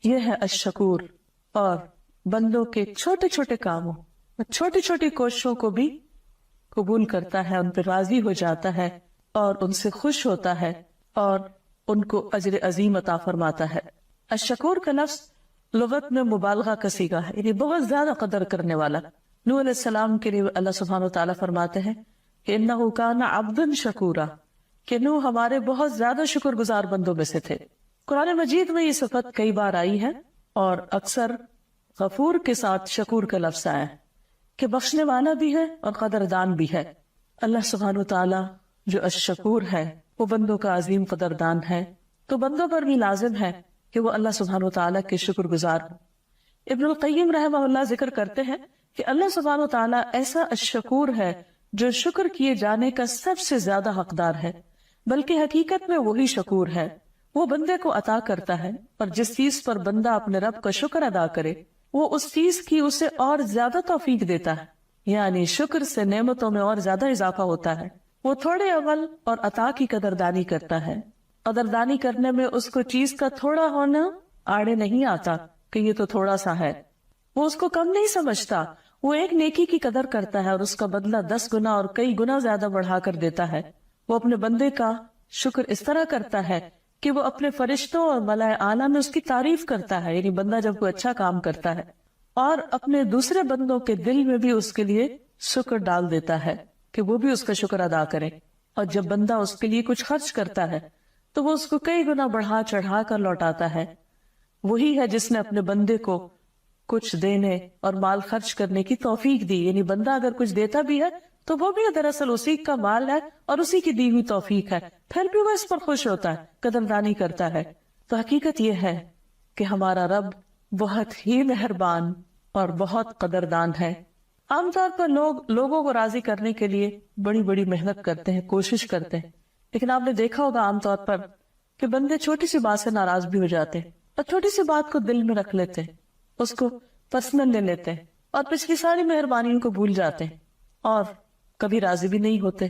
یہ ہے الشکور، اور بندوں کے چھوٹے چھوٹے کاموں، چھوٹی چھوٹی کوششوں کو بھی قبول کرتا ہے، ان پہ راضی ہو جاتا ہے اور ان سے خوش ہوتا ہے اور ان کو اجر عظیم عطا فرماتا ہے۔ الشکور کا لفظ لغت میں مبالغہ کا صیغہ ہے، یعنی بہت زیادہ قدر کرنے والا۔ نوح علیہ السلام کے لیے اللہ سبحانہ وتعالیٰ فرماتے ہیں کہ انہ کان عبدا شکورا، کہ نوح ہمارے بہت زیادہ شکر گزار بندوں میں سے تھے۔ قرآن مجید میں یہ صفت کئی بار آئی ہے اور اکثر غفور کے ساتھ شکور کا لفظ آیا ہے کہ بخشنے والا بھی ہے اور قدردان بھی ہے۔ اللہ سبحانہ وتعالیٰ جو الشکور ہے وہ بندوں کا عظیم قدردان ہے، تو بندوں پر بھی لازم ہے کہ وہ اللہ سبحانہ وتعالیٰ کے شکر گزار ہوں۔ ابن القیم رحمہ اللہ ذکر کرتے ہیں کہ اللہ سبحانہ وتعالیٰ ایسا الشکور ہے جو شکر کیے جانے کا سب سے زیادہ حقدار ہے، بلکہ حقیقت میں وہی شکور ہے۔ وہ بندے کو عطا کرتا ہے، اور جس چیز پر بندہ اپنے رب کا شکر ادا کرے وہ اس چیز کی اسے اور زیادہ توفیق دیتا ہے، یعنی شکر سے نعمتوں میں اور زیادہ اضافہ ہوتا ہے۔ وہ تھوڑے عمل اور عطا کی قدردانی کرتا ہے، قدردانی کرنے میں اس کو چیز کا تھوڑا ہونا آڑے نہیں آتا کہ یہ تو تھوڑا سا ہے، وہ اس کو کم نہیں سمجھتا، وہ ایک نیکی کی قدر کرتا ہے اور اس کا بدلہ 10 گنا اور کئی گنا زیادہ بڑھا کر دیتا ہے۔ وہ اپنے بندے کا شکر اس طرح کرتا ہے کہ وہ اپنے فرشتوں اور ملائے اعلیٰ میں اس کی تعریف کرتا ہے، یعنی بندہ جب کوئی اچھا کام کرتا ہے، اور اپنے دوسرے بندوں کے دل میں بھی اس کے لیے شکر ڈال دیتا ہے کہ وہ بھی اس کا شکر ادا کرے۔ اور جب بندہ اس کے لیے کچھ خرچ کرتا ہے تو وہ اس کو کئی گنا بڑھا چڑھا کر لوٹاتا ہے۔ وہی ہے جس نے اپنے بندے کو کچھ دینے اور مال خرچ کرنے کی توفیق دی، یعنی بندہ اگر کچھ دیتا بھی ہے تو وہ بھی دراصل اسی کا مال ہے اور اسی کی دی ہوئی توفیق ہے، پھر بھی وہ اس پر خوش ہوتا ہے، قدردانی کرتا ہے۔ تو حقیقت یہ ہے کہ ہمارا رب بہت ہی مہربان اور بہت قدردان ہے۔ عام طور پر لوگوں کو راضی کرنے کے لیے بڑی بڑی محنت کرتے ہیں، کوشش کرتے ہیں، لیکن آپ نے دیکھا ہوگا عام طور پر کہ بندے چھوٹی سی بات سے ناراض بھی ہو جاتے ہیں اور چھوٹی سی بات کو دل میں رکھ لیتے ہیں، اس کو پرسنل لے لیتے ہیں اور پچھلی ساری مہربانیوں کو بھول جاتے ہیں اور کبھی راضی بھی نہیں ہوتے۔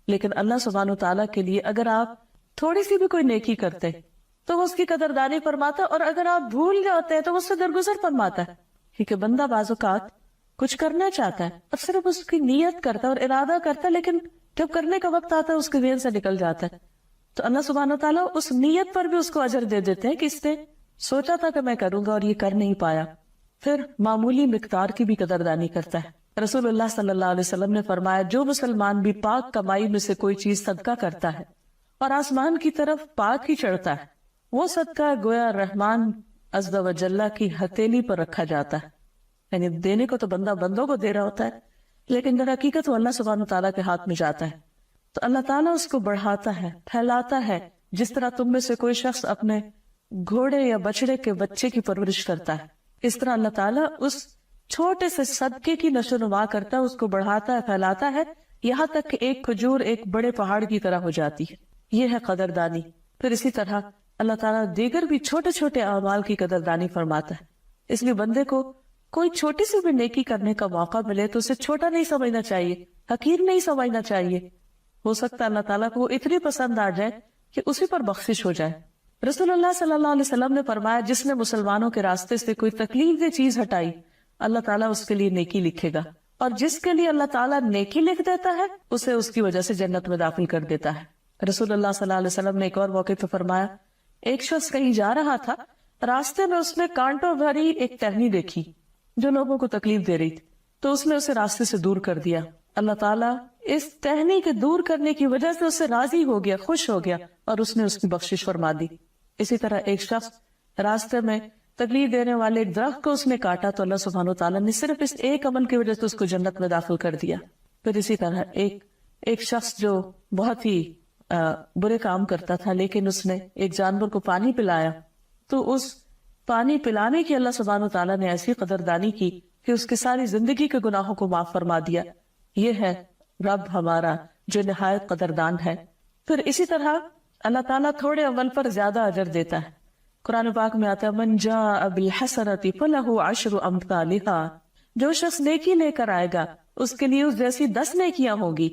لیکن اللہ سبحانہ وتعالیٰ کے لیے اگر آپ تھوڑی سی بھی کوئی نیکی کرتے تو وہ اس کی قدردانی فرماتا، اور اگر آپ بھول جاتے ہیں تو وہ اس سے درگزر فرماتا ہے، کیونکہ بندہ بعض اوقات کچھ کرنا چاہتا ہے اور صرف اس کی نیت کرتا ہے اور ارادہ کرتا ہے، لیکن جب کرنے کا وقت آتا ہے اس کے ذہن سے نکل جاتا ہے، تو اللہ سبحانہ وتعالیٰ اس نیت پر بھی اس کو اجر دے دیتے ہیں کہ اس نے سوچا تھا کہ میں کروں گا اور یہ کر نہیں پایا۔ پھر معمولی مقدار کی بھی قدردانی کرتا ہے۔ رسول اللہ صلی اللہ علیہ وسلم نے فرمایا جو مسلمان بھی پاک کمائی میں سے کوئی چیز صدقہ کرتا ہے اور آسمان کی طرف پاک ہی چڑھتا ہے، وہ صدقہ گویا رحمان عز و جل کی ہتھیلی پر رکھا جاتا ہے، یعنی دینے کو تو بندہ بندوں کو دے رہا ہوتا ہے، لیکن در حقیقت وہ اللہ سبحانہ تعالیٰ کے ہاتھ میں جاتا ہے، تو اللہ تعالیٰ اس کو بڑھاتا ہے، پھیلاتا ہے، جس طرح تم میں سے کوئی شخص اپنے گھوڑے یا بچڑے کے بچے کی پرورش کرتا ہے، اس طرح اللہ تعالیٰ اس چھوٹے سے صدقے کی نشو نما کرتا ہے، اس کو بڑھاتا ہے، پھیلاتا ہے، یہاں تک کہ ایک کھجور ایک بڑے پہاڑ کی طرح ہو جاتی ہے۔ یہ ہے قدردانی۔ پھر اسی طرح اللہ تعالیٰ دیگر بھی چھوٹے چھوٹے اعمال کی قدردانی فرماتا ہے، اس لیے بندے کو کوئی چھوٹی سی بھی نیکی کرنے کا موقع ملے تو اسے چھوٹا نہیں سمجھنا چاہیے، حقیر نہیں سمجھنا چاہیے، ہو سکتا ہے اللہ تعالیٰ کو وہ اتنی پسند آ جائے کہ اسی پر بخشش ہو جائے۔ رسول اللہ صلی اللہ علیہ وسلم نے فرمایا جس نے مسلمانوں کے راستے سے کوئی تکلیف دہ چیز ہٹائی اللہ تعالیٰ اس کے لیے نیکی لکھے گا، اور جس کے لیے اللہ تعالیٰ نیکی لکھ دیتا ہے اسے اس کی وجہ سے جنت میں داخل کر دیتا ہے۔ رسول اللہ صلی اللہ علیہ وسلم نے ایک اور موقع پہ فرمایا ایک شخص کہیں جا رہا تھا، راستے میں اس نے کانٹوں بھری ایک ٹہنی دیکھی جو لوگوں کو تکلیف دے رہی تھی، تو اس نے اسے راستے سے دور کر دیا۔ اللہ تعالیٰ اس ٹہنی کے دور کرنے کی وجہ سے اس سے راضی ہو گیا، خوش ہو گیا، اور اس نے اس کی بخشش فرما دی۔ اسی طرح ایک شخص راستے میں تکلیف دینے والے ایک درخت کو اس نے کاٹا تو اللہ سبحانہ وتعالیٰ نے صرف اس ایک عمل کی وجہ سے اس کو جنت میں داخل کر دیا۔ پھر اسی طرح ایک شخص جو بہت ہی برے کام کرتا تھا لیکن اس نے ایک جانور کو پانی پلایا تو اس پانی پلانے کی اللہ سبحانہ وتعالیٰ نے ایسی قدردانی کی کہ اس کے ساری زندگی کے گناہوں کو معاف فرما دیا۔ یہ ہے رب ہمارا جو نہایت قدردان ہے۔ پھر اسی طرح اللہ تعالیٰ تھوڑے عمل پر زیادہ اجر دیتا ہے۔ قرآن پاک میں آتا ہے من جاء بالحسنۃ فلہ عشر امثالھا، جو شخص نیکی لے کر آئے گا اس کے لیے اس جیسی 10 نیکیاں ہوگی۔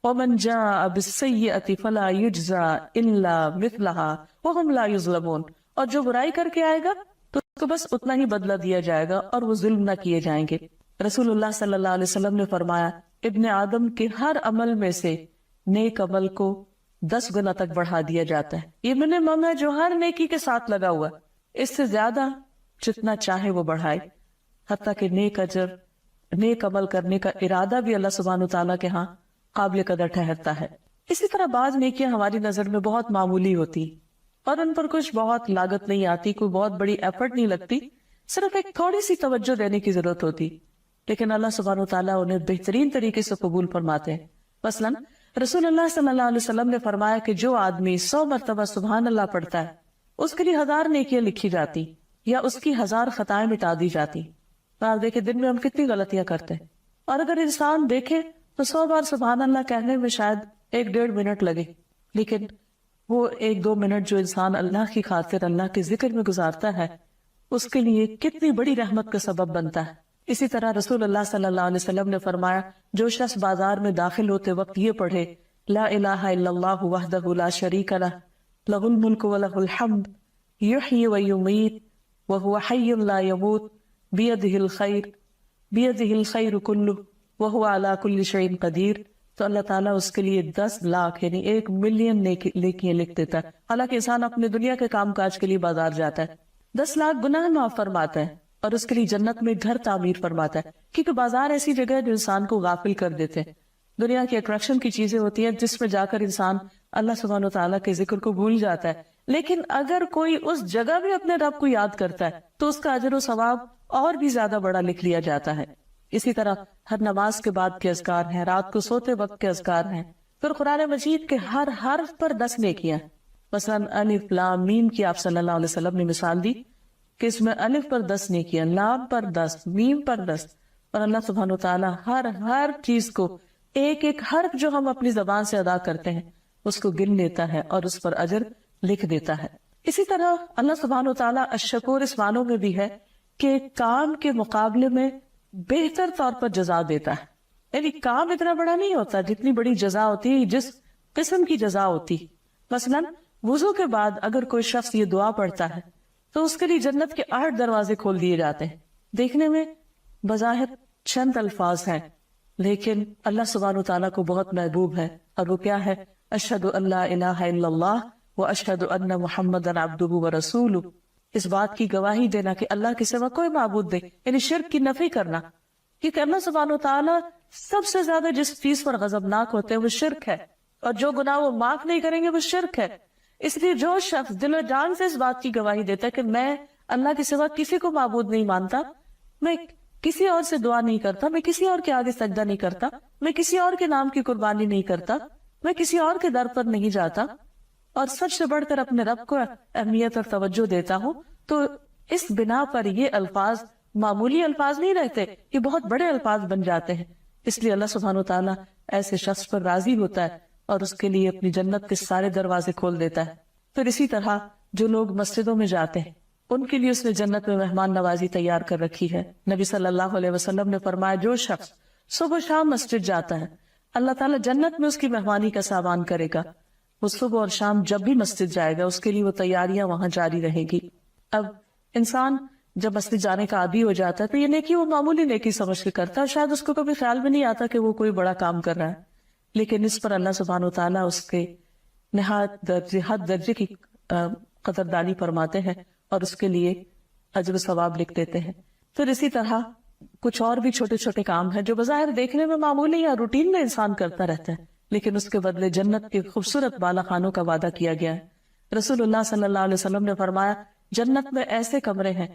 ومن جاء بالسیئۃ فلا یجزى الا مثلھا وہم لا یظلمون، اور جو برائی کر کے آئے گا تو اس کو بس اتنا ہی بدلہ دیا جائے گا اور وہ ظلم نہ کیے جائیں گے۔ رسول اللہ صلی اللہ علیہ وسلم نے فرمایا ابن آدم کے ہر عمل میں سے نیک عمل کو 10 گنا تک بڑھا دیا جاتا ہے۔ یہ منیمم ہے جو ہر نیکی کے ساتھ لگا ہوا، اس سے زیادہ جتنا چاہے وہ بڑھائے، حتیٰ کہ نیک اجر، نیک عمل کرنے کا ارادہ بھی اللہ سبحانہ وتعالیٰ کے ہاں قابل قدر ٹھہرتا ہے۔ اسی طرح بعض نیکیاں ہماری نظر میں بہت معمولی ہوتی اور ان پر کچھ بہت لاگت نہیں آتی، کوئی بہت بڑی ایفرٹ نہیں لگتی، صرف ایک تھوڑی سی توجہ دینے کی ضرورت ہوتی، لیکن اللہ سبحانہ وتعالیٰ انہیں بہترین طریقے سے قبول فرماتے ہیں۔ مثلا رسول اللہ صلی اللہ علیہ وسلم نے فرمایا کہ جو آدمی 100 مرتبہ سبحان اللہ پڑھتا ہے اس کے لیے 1000 نیکیاں لکھی جاتی یا اس کی 1000 خطائیں مٹا دی جاتی۔ آپ دیکھیں دن میں ہم کتنی غلطیاں کرتے ہیں، اور اگر انسان دیکھے تو 100 بار سبحان اللہ کہنے میں شاید 1-1.5 منٹ لگے، لیکن وہ 1-2 منٹ جو انسان اللہ کی خاطر اللہ کے ذکر میں گزارتا ہے اس کے لیے کتنی بڑی رحمت کا سبب بنتا ہے۔ اسی طرح رسول اللہ صلی اللہ علیہ وسلم نے فرمایا جو شخص بازار میں داخل ہوتے وقت یہ پڑھے لا الہ الا اللہ وحدہ لا شریک لہ لہ الملک ولہ الحمد یحیی ویمیت وہو حی لا یموت بیدہ الخیر کلہ وہو علی کل شیء قدیر، تو اللہ تعالیٰ اس کے لیے 10 لاکھ یعنی 1 ملین نیکیاں لکھ دیتا ہے۔ حالانکہ انسان اپنے دنیا کے کام کاج کے لیے بازار جاتا ہے، 10 لاکھ گناہ معاف فرماتا ہے اور اس کے لیے جنت میں گھر تعمیر فرماتا ہے، کیونکہ بازار ایسی جگہ ہے جو انسان کو غافل کر دیتے ہیں۔ دنیا کی اٹریکشن کی چیزیں ہوتی ہیں جس میں جا کر انسان اللہ سبحانہ وتعالیٰ کے ذکر کو بھول جاتا ہے، لیکن اگر کوئی اس جگہ بھی اپنے رب کو یاد کرتا ہے تو اس کا اجر و ثواب اور بھی زیادہ بڑا لکھ لیا جاتا ہے۔ اسی طرح ہر نماز کے بعد کے اذکار ہیں، رات کو سوتے وقت کے اذکار ہیں، پھر قرآن مجید کے ہر حرف پر 10 نیکیاں۔ مثلا الف لام میم کی آپ صلی اللہ علیہ وسلم نے مثال دی کہ اس میں الف پر 10 نیکیاں، لام پر 10، میم پر 10، اور اللہ سبحانہ وتعالیٰ ہر چیز کو ایک ایک حرف جو ہم اپنی زبان سے ادا کرتے ہیں اس کو گن لیتا ہے اور اس پر اجر لکھ دیتا ہے۔ اسی طرح اللہ سبحانہ وتعالیٰ الشکور اس معنوں میں بھی ہے کہ کام کے مقابلے میں بہتر طور پر جزا دیتا ہے، یعنی کام اتنا بڑا نہیں ہوتا جتنی بڑی جزا ہوتی ہے، جس قسم کی جزا ہوتی۔ مثلا وضو کے بعد اگر کوئی شخص یہ دعا پڑھتا ہے تو اس کے لیے جنت کے 8 دروازے کھول دیے جاتے ہیں۔ دیکھنے میں بظاہر چند الفاظ ہیں لیکن اللہ سبحانہ وتعالیٰ کو بہت محبوب ہے، اور وہ کیا ہے؟ اشہد ان لا الہ الا اللہ واشہد ان محمدا عبدہ ورسولہ، اس بات کی گواہی دینا کہ اللہ کے سوا کوئی معبود نہیں، یعنی شرک کی نفی کرنا، کیونکہ اللہ سبحانہ وتعالیٰ سب سے زیادہ جس چیز پر غضبناک ہوتے ہیں وہ شرک ہے، اور جو گناہ وہ معاف نہیں کریں گے وہ شرک ہے۔ اس لیے جو شخص دل و جان سے اس بات کی گواہی دیتا ہے کہ میں اللہ کے سوا کسی کو معبود نہیں مانتا، میں کسی اور سے دعا نہیں کرتا، میں کسی اور کے آگے سجدہ نہیں کرتا، میں کسی اور کے نام کی قربانی نہیں کرتا، میں کسی اور کے در پر نہیں جاتا، اور سب سے بڑھ کر اپنے رب کو اہمیت اور توجہ دیتا ہوں، تو اس بنا پر یہ الفاظ معمولی الفاظ نہیں رہتے، یہ بہت بڑے الفاظ بن جاتے ہیں۔ اس لیے اللہ سبحانہ وتعالیٰ ایسے شخص پر راضی ہوتا ہے اور اس کے لیے اپنی جنت کے سارے دروازے کھول دیتا ہے۔ پھر اسی طرح جو لوگ مسجدوں میں جاتے ہیں ان کے لیے اس نے جنت میں مہمان نوازی تیار کر رکھی ہے۔ نبی صلی اللہ علیہ وسلم نے فرمایا جو شخص صبح و شام مسجد جاتا ہے اللہ تعالیٰ جنت میں اس کی مہمانی کا سامان کرے گا، وہ صبح اور شام جب بھی مسجد جائے گا اس کے لیے وہ تیاریاں وہاں جاری رہے گی۔ اب انسان جب مسجد جانے کا عادی ہو جاتا ہے تو یہ نیکی وہ معمولی نیکی سمجھ کے کرتا ہے، شاید اس کو کبھی خیال بھی نہیں آتا کہ وہ کوئی بڑا کام کر رہا ہے، لیکن اس پر اللہ سبحانہ وتعالیٰ اس کے نہایت حد درجے کی قدردانی فرماتے ہیں اور اس کے لیے اجر و ثواب لکھ دیتے ہیں۔ پھر اسی طرح کچھ اور بھی چھوٹے چھوٹے کام ہیں جو بظاہر دیکھنے میں معمولی یا روٹین میں انسان کرتا رہتا ہے، لیکن اس کے بدلے جنت کے خوبصورت بالا خانوں کا وعدہ کیا گیا ہے۔ رسول اللہ صلی اللہ علیہ وسلم نے فرمایا جنت میں ایسے کمرے ہیں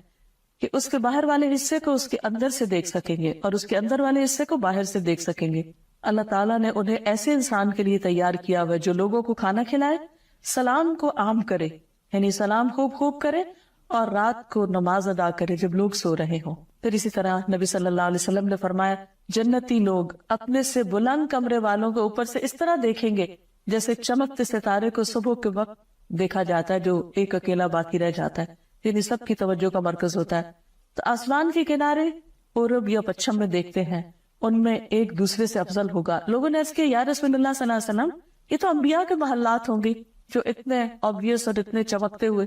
کہ اس کے باہر والے حصے کو اس کے اندر سے دیکھ سکیں گے اور اس کے اندر والے حصے کو باہر سے دیکھ سکیں گے۔ اللہ تعالیٰ نے انہیں ایسے انسان کے لیے تیار کیا ہوا جو لوگوں کو کھانا کھلائے، سلام کو عام کرے، یعنی سلام خوب کرے، اور رات کو نماز ادا کرے جب لوگ سو رہے ہوں۔ پھر اسی طرح نبی صلی اللہ علیہ وسلم نے فرمایا جنتی لوگ اپنے سے بلند کمرے والوں کو اوپر سے اس طرح دیکھیں گے جیسے چمکتے ستارے کو صبح کے وقت دیکھا جاتا ہے جو ایک اکیلا باقی رہ جاتا ہے، یعنی سب کی توجہ کا مرکز ہوتا ہے۔ تو آسمان کے کنارے پورب یا پچھم میں دیکھتے ہیں، ان میں ایک دوسرے سے افضل ہوگا۔ لوگوں نے عرض کیا یا رسول اللہ صلی اللہ علیہ وسلم یہ تو انبیاء کے محلات ہوں گے جو اتنے obvious اور اتنے چمکتے ہوئے،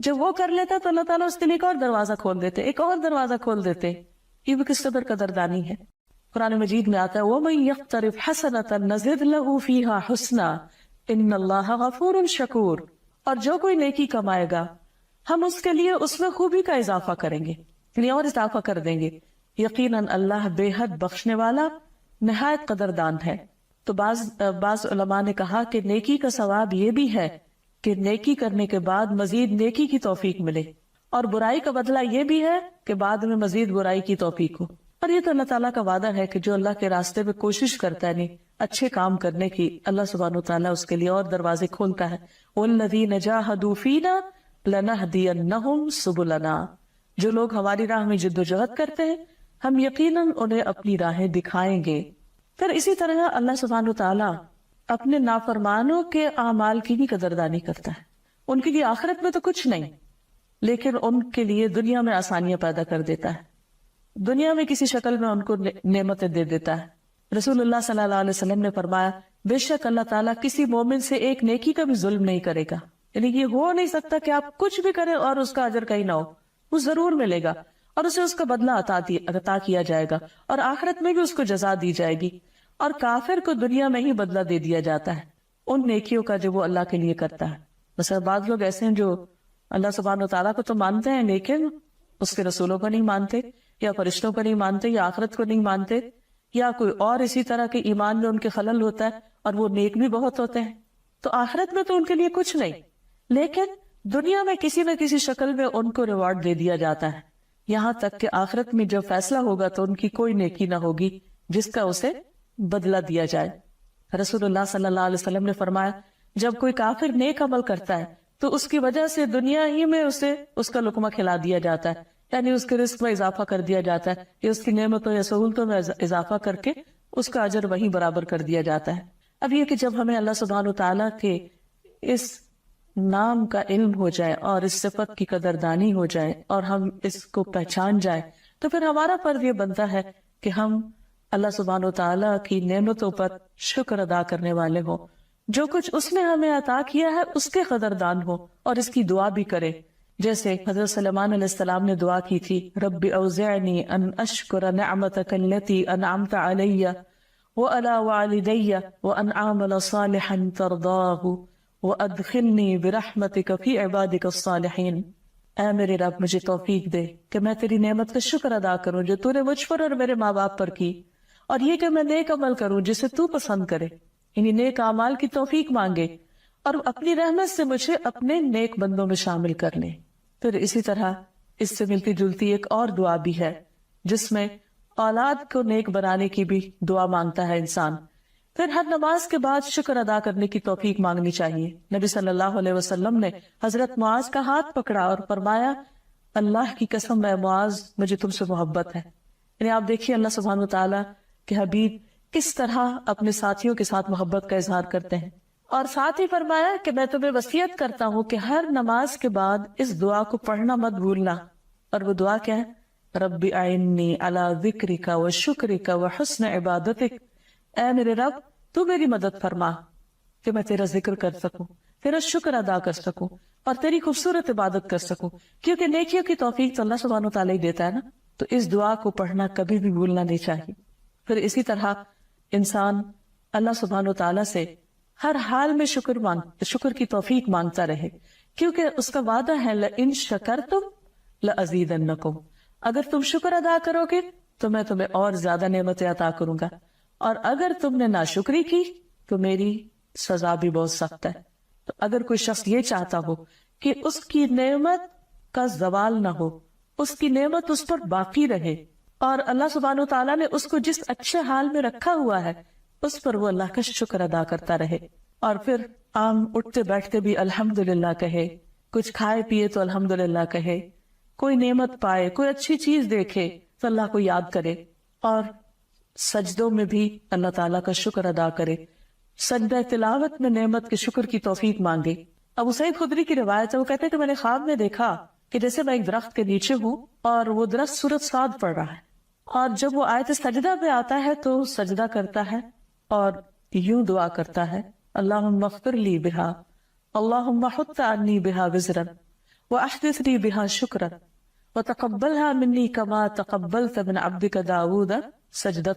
جب وہ کر لیتا تو اللہ تعالیٰ اس کے لیے ایک اور دروازہ کھول دیتے، ایک اور دروازہ کھول دیتے. یہ بھی کس قدر قدردانی ہے. قرآن مجید میں آتا ہے وَمَن يَقْتَرِفْ حَسَنَةً نَزِدْ لَهُ فِيهَا حُسْنًا إِنَّ اللَّهَ غَفُورٌ شَكُورٌ. اور جو کوئی نیکی کمائے گا ہم اس کے لیے اس میں خوبی کا اضافہ کریں گے، یعنی اور اضافہ کر دیں گے. یقیناً اللہ بے حد بخشنے والا نہایت قدردان ہے. تو بعض علماء نے کہا کہ نیکی کا ثواب یہ بھی ہے کہ نیکی کرنے کے بعد مزید نیکی کی توفیق ملے، اور برائی کا بدلہ یہ بھی ہے کہ بعد میں مزید برائی کی توفیق ہو. اور یہ تو اللہ تعالیٰ کا وعدہ ہے کہ جو اللہ کے راستے میں کوشش کرتا ہے نہیں اچھے کام کرنے کی، اللہ سبحانہ وتعالیٰ اس کے لیے اور دروازے کھولتا ہے. وَالَّذِينَ جَاهَدُوا فِينَا لَنَهْدِيَنَّهُمْ سُبُلَنَا. جو لوگ ہماری راہ میں جد و جہد کرتے ہیں ہم یقیناً انہیں اپنی راہیں دکھائیں گے. پھر اسی طرح اللہ سبحانہ وتعالیٰ اپنے نافرمانوں کے اعمال کی بھی قدردانی کرتا ہے. ان کے لیے آخرت میں تو کچھ نہیں، لیکن ان کے لیے دنیا میں آسانیاں پیدا کر دیتا ہے، دنیا میں کسی شکل میں ان کو نعمتیں دے دیتا ہے. رسول اللہ صلی اللہ علیہ وسلم نے فرمایا بے شک اللہ تعالیٰ کسی مومن سے ایک نیکی کا بھی ظلم نہیں کرے گا. یعنی یہ ہو نہیں سکتا کہ آپ کچھ بھی کریں اور اس کا اجر کہیں نہ ہو، وہ ضرور ملے گا اور اسے اس کا بدلہ عطا کیا جائے گا اور آخرت میں بھی اس کو جزا دی جائے گی. اور کافر کو دنیا میں ہی بدلہ دے دیا جاتا ہے ان نیکیوں کا جو وہ اللہ کے لیے کرتا ہے. مثلا بعض لوگ ایسے ہیں جو اللہ سبحانہ وتعالیٰ کو تو مانتے ہیں لیکن اس کے رسولوں کو نہیں مانتے، یا فرشتوں کو نہیں مانتے، یا آخرت کو نہیں مانتے، یا کوئی اور اسی طرح کے ایمان میں ان کے خلل ہوتا ہے، اور وہ نیک بھی بہت ہوتے ہیں. تو آخرت میں تو ان کے لیے کچھ نہیں، لیکن دنیا میں کسی نہ کسی شکل میں ان کو ریوارڈ دے دیا جاتا ہے. یہاں تک کہ آخرت میں جب فیصلہ ہوگا تو ان کی کوئی نیکی نہ ہوگی جس کا اسے بدلہ دیا جائے. رسول اللہ صلی اللہ علیہ وسلم نے فرمایا جب کوئی کافر نیک عمل کرتا ہے تو اس کی وجہ سے دنیا ہی میں اسے اس کا لقمہ کھلا دیا جاتا ہے، یعنی اس کے رزق میں اضافہ کر دیا جاتا ہے، یا اس کی نعمتوں یا سہولتوں میں اضافہ کر کے اس کا اجر وہیں برابر کر دیا جاتا ہے. اب یہ کہ جب ہمیں اللہ سبحانہ وتعالیٰ کے اس نام کا علم ہو جائے اور اس صفت کی قدردانی ہو جائے اور ہم اس کو پہچان جائے تو پھر ہمارا فرض یہ بنتا ہے کہ ہم اللہ سبحانہ وتعالیٰ کی نعمتوں پر شکر ادا کرنے والے ہوں، جو کچھ اس نے ہمیں عطا کیا ہے اس کے قدردان ہو اور اس کی دعا بھی کرے. جیسے حضرت سلیمان علیہ السلام نے دعا کی تھی رب اوزعنی ان اشکر نعمتک التي انعمت علی وعلی والدی وان اعمل صالحا ترضاه وادخلنی برحمتک فی عبادک الصالحین. اے میرے رب مجھے توفیق دے کہ میں تیری نعمت کا شکر ادا کروں جو تو نے مجھ پر اور میرے ماں باپ پر کی، اور یہ کہ میں نیک عمل کروں جسے تو پسند کرے، یعنی نیک اعمال کی توفیق مانگے اور اپنی رحمت سے مجھے اپنے نیک بندوں میں شامل کر لے. پھر اسی طرح اس سے ملتی جلتی ایک اور دعا بھی ہے جس میں اولاد کو نیک بنانے کی بھی دعا مانگتا ہے انسان. پھر ہر نماز کے بعد شکر ادا کرنے کی توفیق مانگنی چاہیے. نبی صلی اللہ علیہ وسلم نے حضرت معاذ کا ہاتھ پکڑا اور فرمایا اللہ کی قسم اے معاذ مجھے تم سے محبت ہے. یعنی آپ دیکھیے اللہ سبحانہ وتعالیٰ کہ حبیب کس طرح اپنے ساتھیوں کے ساتھ محبت کا اظہار کرتے ہیں، اور ساتھ ہی فرمایا کہ میں تمہیں وصیت کرتا ہوں کہ ہر نماز کے بعد اس دعا کو پڑھنا مت بھولنا. اور وہ دعا کیا ہے رب اعنی علی ذکرک و شکرک و حسن عبادتک. اے میرے رب تو میری مدد فرما کہ میں تیرا ذکر کر سکوں، تیرا شکر ادا کر سکوں اور تیری خوبصورت عبادت کر سکوں، کیونکہ نیکیوں کی توفیق تو اللہ سبحانہ وتعالیٰ ہی دیتا ہے نا. تو اس دعا کو پڑھنا کبھی بھی بھولنا نہیں چاہیے. پھر اسی طرح انسان اللہ سبحانہ وتعالیٰ سے ہر حال میں شکر کی توفیق مانگتا رہے، کیونکہ اس کا وعدہ ہے لئن شکرتم لازیدنکم. اگر تم شکر ادا کرو گے تو میں تمہیں اور زیادہ نعمتیں عطا کروں گا، اور اگر تم نے ناشکری کی تو میری سزا بھی بہت سخت ہے. تو اگر کوئی شخص یہ چاہتا ہو کہ اس کی نعمت کا زوال نہ ہو، اس کی نعمت اس پر باقی رہے، اور اللہ سبحانہ وتعالیٰ نے اس کو جس اچھے حال میں رکھا ہوا ہے اس پر وہ اللہ کا شکر ادا کرتا رہے، اور پھر عام اٹھتے بیٹھتے بھی الحمدللہ کہے، کچھ کھائے پیے تو الحمدللہ کہے، کوئی نعمت پائے، کوئی اچھی چیز دیکھے تو اللہ کو یاد کرے، اور سجدوں میں بھی اللہ تعالیٰ کا شکر ادا کرے، سجدہ تلاوت میں نعمت کے شکر کی توفیق مانگے. ابو سعید خدری کی روایت ہے، وہ کہتے ہیں کہ میں نے خواب میں دیکھا کہ جیسے میں ایک درخت کے نیچے ہوں اور وہ درخت سورۃ صاد پڑھ رہا ہے، اور جب وہ آیت سجدہ پہ آتا ہے تو سجدہ کرتا ہے اور یوں دعا کرتا ہے اللہم اغفر لی بہا اللہم حط عنی بہا وزرا وأحدثني بها شكرا وتقبلها مني كما تقبلت من عبدك داود سجدة